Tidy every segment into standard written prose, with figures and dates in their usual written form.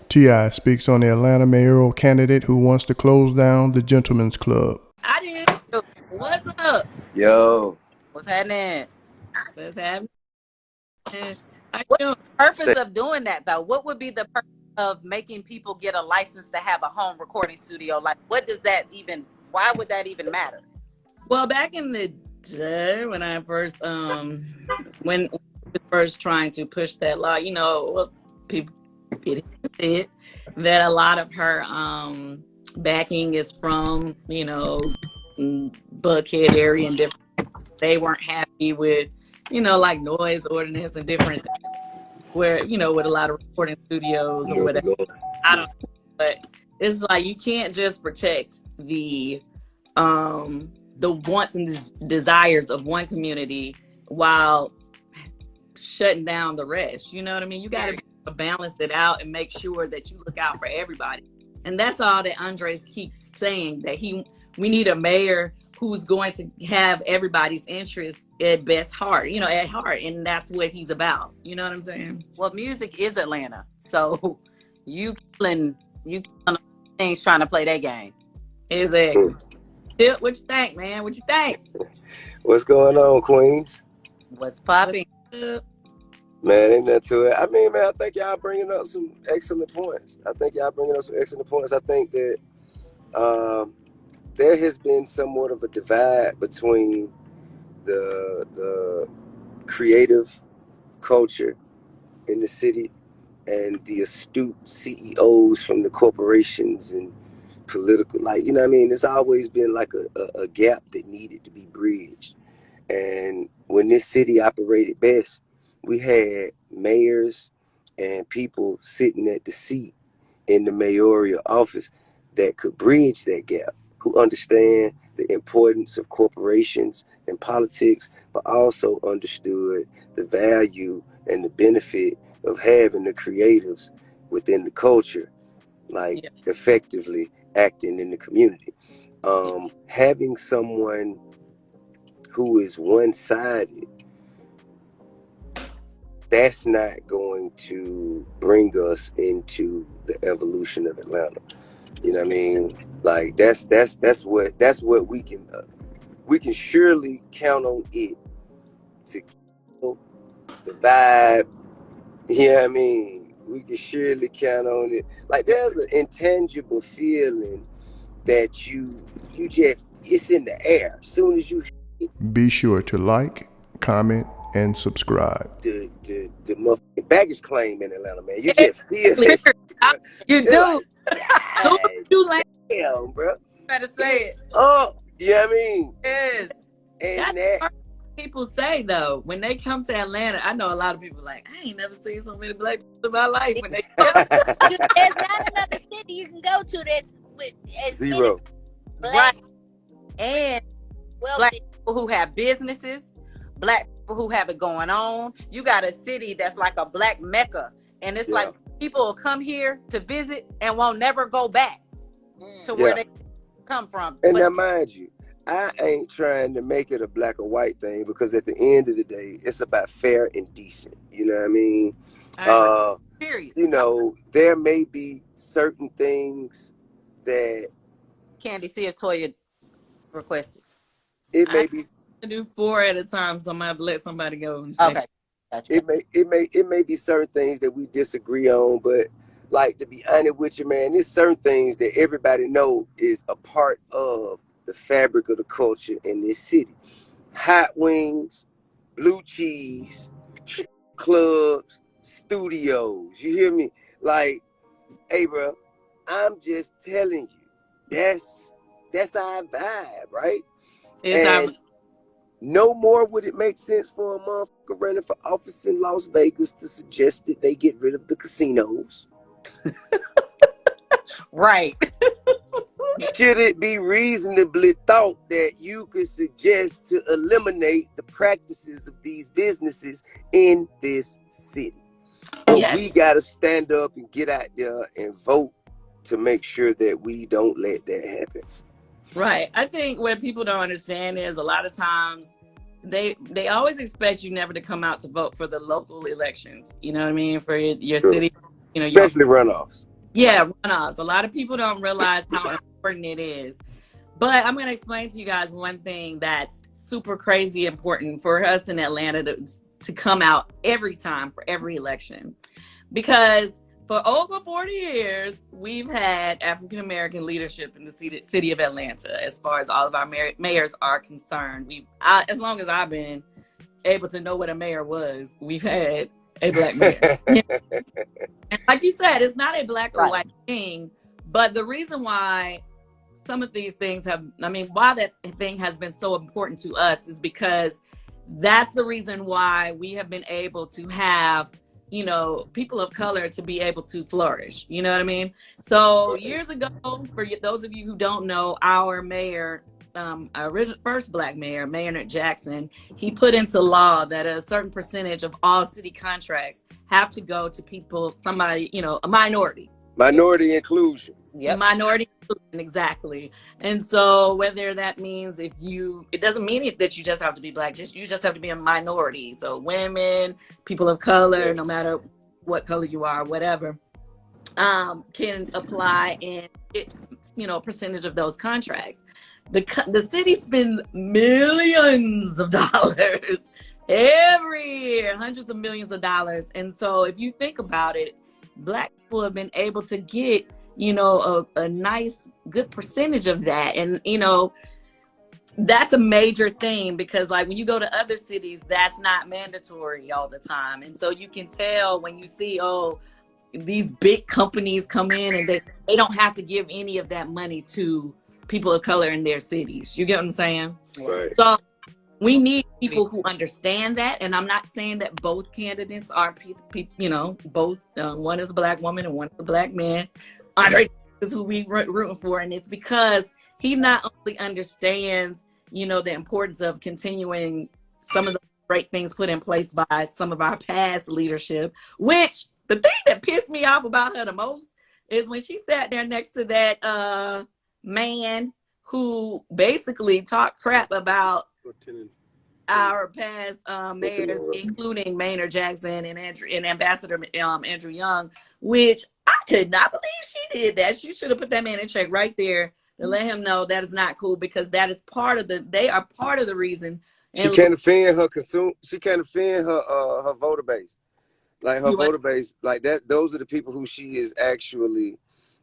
T.I. speaks on the Atlanta mayoral candidate who wants to close down the Gentlemen's Club. I did. What's up? Yo, What's happening? What's happening? How you What's doing? the purpose say of doing that, though? What would be the purpose of making people get a license to have a home recording studio? Like, what does that even, why would that even matter? Well, back in the day when I first when we was first trying to push that law, well, people it said that a lot of her backing is from, Buckhead area and different. They weren't happy with, like noise ordinance and different where, with a lot of recording studios you or know where whatever. we're going. I don't know, but it's like you can't just protect the wants and desires of one community while shutting down the rest. You know what I mean? You got to balance it out and make sure that you look out for everybody. And that's all that Andres keeps saying, that we need a mayor who's going to have everybody's interests at best heart, at heart. And that's what he's about. You know what I'm saying? Well, music is Atlanta. So you killing things trying to play that game. Exactly. Tip, what you think, man? What you think? What's going on, Queens? What's popping? What's Man, ain't nothing to it. I mean, man, I think y'all bringing up some excellent points. I think that there has been somewhat of a divide between the creative culture in the city and the astute CEOs from the corporations and political, like, you know what I mean? There's always been like a gap that needed to be bridged. And when this city operated best, we had mayors and people sitting at the seat in the mayoral office that could bridge that gap, who understand the importance of corporations and politics, but also understood the value and the benefit of having the creatives within the culture, like effectively acting in the community. Having someone who is one-sided, that's not going to bring us into the evolution of Atlanta. You know what I mean? Like that's what we can surely count on it to kill the vibe. You know what I mean? We can surely count on it. Like there's an intangible feeling that you just, it's in the air. As soon as you Be sure to like, comment, and subscribe. the motherfucking baggage claim in Atlanta, man. You up? just feel that shit, bro. You It's do. like, Soon as you land, damn, bro. Better say it. Oh, you know what I mean? Yes. And that's that, what people say though. When they come to Atlanta, I know a lot of people like, I ain't never seen so many black people in my life. When they There's not another city you can go to that's with as many zero. black Right. And black wealthy. people who have businesses, black people who have it going on. You got a city that's like a black mecca. And it's Yeah. like people will come here to visit and won't never go back to Yeah. where they come from. And But now, mind you, I ain't trying to make it a black or white thing, because at the end of the day, it's about fair and decent. You know what I mean? I period. You know, there may be certain things that Candy, see if Toya requested. it may be do 4 at a time, so I'm gonna have to let somebody go and say. Okay. Gotcha. it may be certain things that we disagree on, but like, to be honest with you, man, there's certain things that everybody know is a part of the fabric of the culture in this city. Hot wings, blue cheese, clubs, studios. You hear me? Like, hey, bro, I'm just telling you, that's our vibe, right? It's our And no more would it make sense for a motherfucker running for office in Las Vegas to suggest that they get rid of the casinos. Right. Should it be reasonably thought that you could suggest to eliminate the practices of these businesses in this city? But Yes. we got to stand up and get out there and vote to make sure that we don't let that happen. Right. I think what people don't understand is a lot of times they always expect you never to come out to vote for the local elections. You know what I mean? For your Sure. city, Especially runoffs. Yeah, runoffs. A lot of people don't realize how important it is. But I'm going to explain to you guys one thing that's super crazy important for us in Atlanta to come out every time for every election. Because for over 40 years, we've had African American leadership in the city of Atlanta as far as all of our mayors are concerned. As long as I've been able to know what a mayor was, we've had a black mayor. And like you said, it's not a black or Right. white thing, but the reason why some of these things why that thing has been so important to us is because that's the reason why we have been able to have, people of color to be able to flourish. You know what I mean? So years ago, for those of you who don't know, our mayor, first black mayor, Mayor Jackson, he put into law that a certain percentage of all city contracts have to go to people, somebody, a minority. Minority inclusion. Yep. Minority inclusion, exactly. And so whether that means it doesn't mean that you just have to be black, you just have to be a minority. So women, people of color, Yes. no matter what color you are, whatever, can apply and get, a percentage of those contracts. The city spends millions of dollars every year, hundreds of millions of dollars. And so if you think about it, black people have been able to get, a nice, good percentage of that. And, that's a major thing because like when you go to other cities, that's not mandatory all the time. And so you can tell when you see, these big companies come in and they don't have to give any of that money to people of color in their cities. You get what I'm saying? Right. So we need people who understand that. And I'm not saying that both candidates are both, one is a black woman and one is a black man. Andre is who we rooting for. And it's because he not only understands, the importance of continuing some of the great things put in place by some of our past leadership, which the thing that pissed me off about her the most is when she sat there next to that man who basically talked crap about our past mayors, including Maynard Jackson and Ambassador Andrew Young, which I could not believe she did that. She should have put that man in check right there to let him know that is not cool because that is they are part of the reason. She can't offend she can't offend her voter base. Like her voter base, like that, those are the people who she is actually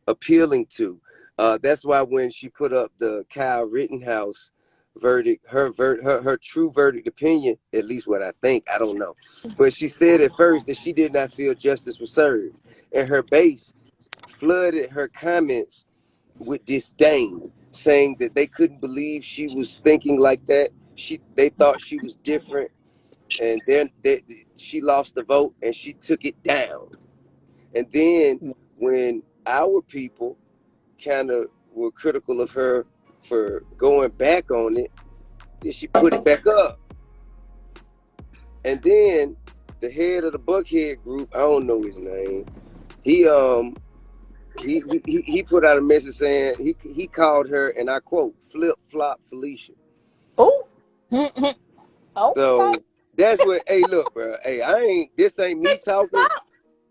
appealing to. That's why when she put up the Kyle Rittenhouse verdict, her true verdict opinion, at least what I think, I don't know. But she said at first that she did not feel justice was served. And her base flooded her comments with disdain, saying that they couldn't believe she was thinking like that. They thought she was different. And then she lost the vote and she took it down. And then when our people kind of were critical of her for going back on it, then she put it back up. And then the head of the Buckhead group, I don't know his name, he put out a message saying he called her, and I quote, flip flop Felicia. Oh. Okay. So that's what. Hey, look, bro. Hey, this ain't me talking.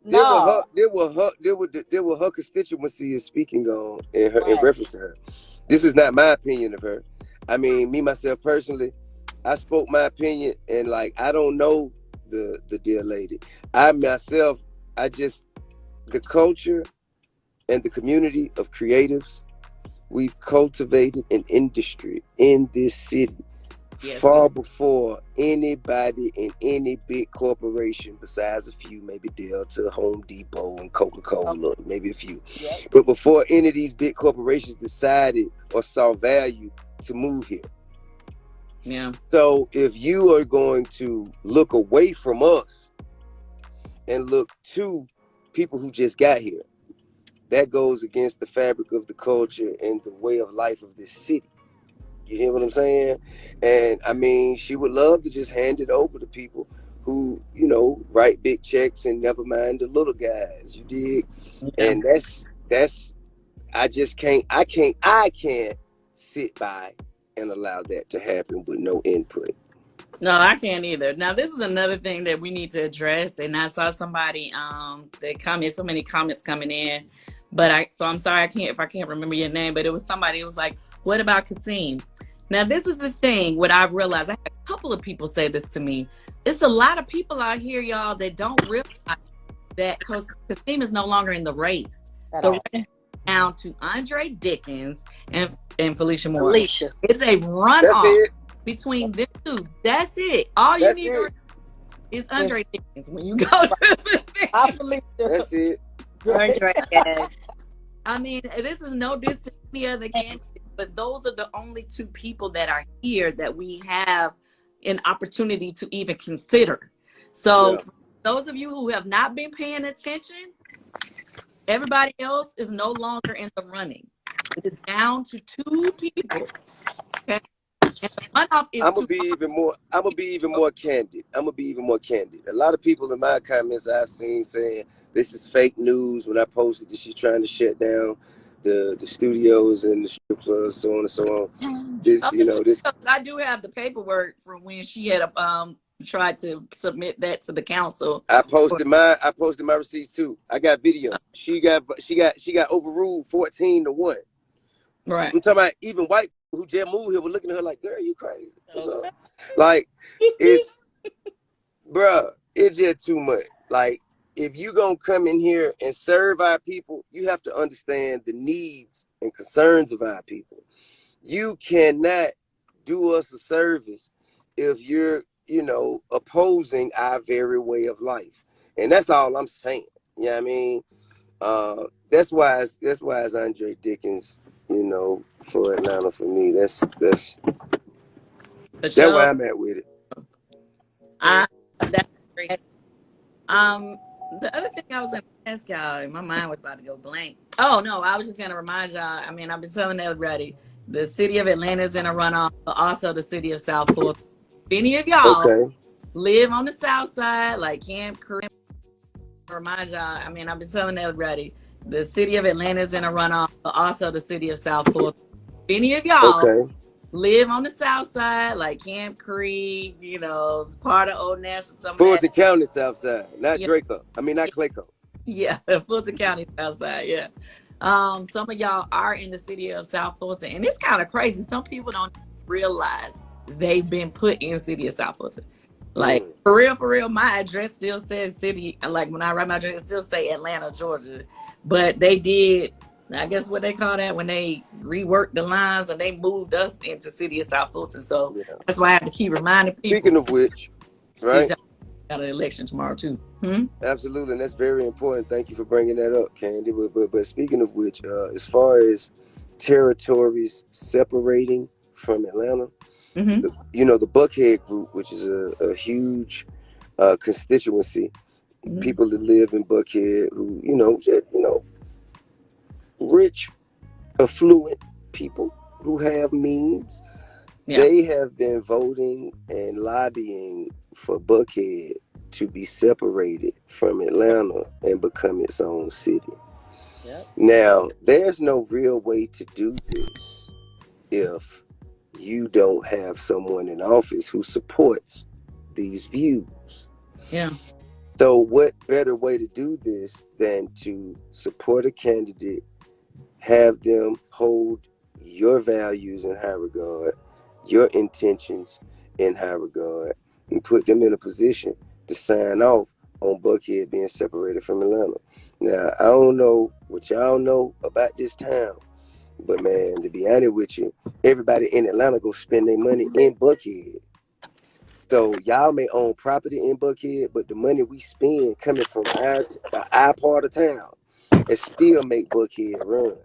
No. There were her constituency is speaking on in reference to her. This is not my opinion of her. I mean, me myself personally, I spoke my opinion, and like I don't know the dear lady. The culture and the community of creatives, we've cultivated an industry in this city. Yes, far before anybody in any big corporation, besides a few, maybe Delta, Home Depot, and Coca-Cola, maybe a few. Yep. But before any of these big corporations decided or saw value to move here. Yeah. So if you are going to look away from us and look to people who just got here, that goes against the fabric of the culture and the way of life of this city. You hear what I'm saying? And I mean, she would love to just hand it over to people who, write big checks and never mind the little guys. You dig? Yeah. And that's I can't sit by and allow that to happen with no input. No, I can't either. Now, this is another thing that we need to address. And I saw somebody so many comments coming in. But I'm sorry, I can't remember your name, but it was somebody who was like, what about Kasim? Now, this is the thing, what I realized, I had a couple of people say this to me. It's a lot of people out here, y'all, that don't realize that Kasim is no longer in the race. The race is down to Andre Dickens and Felicia Moore. Alicia. It's a That's runoff it. between them two. That's it. All you That's need it. is Andre Dickens when you go to the thing. I believe That's it. Andre, yes. I mean, this is no diss to any other candidate, but those are the only two people that are here that we have an opportunity to even consider. So, Yeah. for those of you who have not been paying attention, everybody else is no longer in the running. It is down to two people. Okay, and the runoff is I'm gonna to be even more. I'm gonna be even more candid. I'm gonna be even more candid. A lot of people in my comments I've seen saying this is fake news when I posted that she's trying to shut down the studios and the strip clubs, so on and so on. This, this. I do have the paperwork from when she had tried to submit that to the council. I posted my receipts too. I got video. She got overruled 14-1. Right. I'm talking about even white people who just moved here were looking at her like, girl, you crazy. What's up? Like, it's, bruh, it's just too much. Like, if you gonna come in here and serve our people, you have to understand the needs and concerns of our people. You cannot do us a service if you're, opposing our very way of life. And that's all I'm saying. You know what I mean? That's why it's Andre Dickens, for Atlanta for me. That's where I'm at with it. The other thing I was gonna ask y'all, my mind was about to go blank. Oh no, I was just gonna remind y'all. I mean, I've been telling everybody, the city of Atlanta is in a runoff, but also the city of South Florida. If any of y'all live on the South Side, like Camp Creme, remind y'all. I mean, I've been telling everybody, the city of Atlanta is in a runoff, but also the city of South Florida. If any of y'all live on the South Side, like Camp Creek, part of Old National, Fulton County South Side, not Draco. I mean, not Clayco. Yeah, Fulton County South Side. Yeah. Some of y'all are in the city of South Fulton, and it's kind of crazy. Some people don't realize they've been put in the city of South Fulton. Like, for real, my address still says city. Like, when I write my address, it still say Atlanta, Georgia. But they did, I guess what they call that, when they reworked the lines and they moved us into city of South Fulton. So that's why I have to keep reminding people. Speaking of which, right? Got an election tomorrow too. Absolutely, and that's very important. Thank you for bringing that up, Candy. But speaking of which, as far as territories separating from Atlanta, the Buckhead group, which is a huge constituency, people that live in Buckhead who rich, affluent people who have means. They have been voting and lobbying for Buckhead to be separated from Atlanta and become its own city. Now, there's no real way to do this if you don't have someone in office who supports these views. So what better way to do this than to support a candidate, have them hold your values in high regard, your intentions in high regard, and put them in a position to sign off on Buckhead being separated from Atlanta. Now, I don't know what y'all know about this town, but man, to be honest with you, everybody in Atlanta go spend their money in Buckhead. So y'all may own property in Buckhead, but the money we spend coming from our part of town, it still make Buckhead run.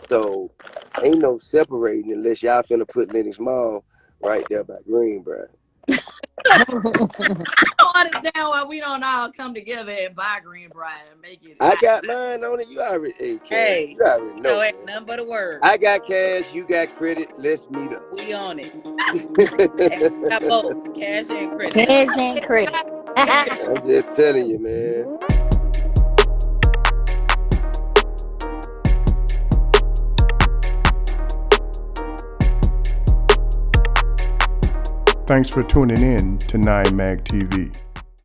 So ain't no separating unless y'all finna put Lenox Mall right there by Greenbrier. I don't understand why we don't all come together and buy Greenbrier and make it. I got mine on it. You already, Hey, you already know. Ain't nothing but a word. I got cash. You got credit. Let's meet up. We on it. Got both cash and credit. Cash and credit. I'm just telling you, man. Thanks for tuning in to 9 Mag TV.